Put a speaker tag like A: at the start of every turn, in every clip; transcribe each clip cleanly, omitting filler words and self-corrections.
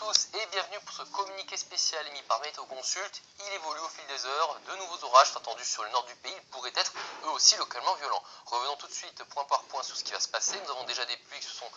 A: tous et bienvenue pour ce communiqué spécial émis par Météo Consult. Il évolue au fil des heures, de nouveaux orages sont attendus sur le nord du pays, ils pourraient être eux aussi localement violents. Revenons tout de suite point par point sur ce qui va se passer. Nous avons déjà des pluies qui se sont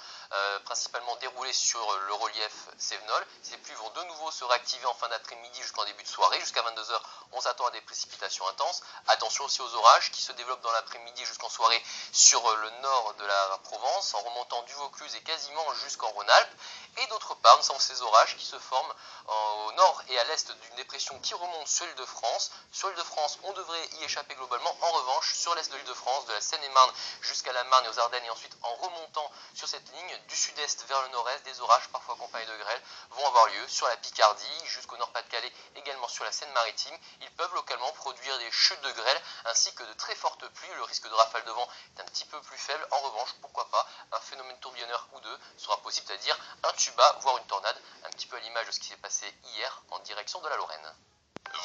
A: principalement déroulées sur le relief Cévenol. Ces pluies vont de nouveau se réactiver en fin d'après-midi jusqu'en début de soirée. Jusqu'à 22h, on s'attend à des précipitations intenses. Attention aussi aux orages qui se développent dans l'après-midi jusqu'en soirée sur le nord de la Provence, en remontant du Vaucluse et quasiment jusqu'en Rhône-Alpes. Et d'autre part, nous avons ces orages qui se forment au nord et à l'est d'une dépression qui remonte sur l'île de France. Sur l'île de France, on devrait y échapper globalement. En revanche, sur l'est de l'île de France, de la Seine-et-Marne jusqu'à la Marne et aux Ardennes, et ensuite en remontant sur cette ligne du sud-est vers le nord-est, des orages parfois accompagnés de grêle vont avoir lieu sur la Picardie, jusqu'au Nord-Pas-de-Calais, également sur la Seine-Maritime. Ils peuvent localement produire des chutes de grêle ainsi que de très fortes pluies. Le risque de rafale de vent est un petit peu plus faible. En revanche, pourquoi pas, un phénomène tourbillonneur ou deux sera possible, c'est-à-dire un tuba, voire une tornade, un petit peu à l'image de ce qui s'est passé hier en direction de la Lorraine.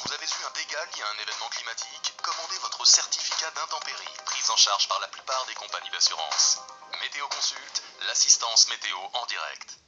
B: Vous avez eu un dégât lié à un événement climatique? Commandez votre certificat d'intempérie, prise en charge par la plupart des compagnies d'assurance. Météo Consult, l'assistance météo en direct.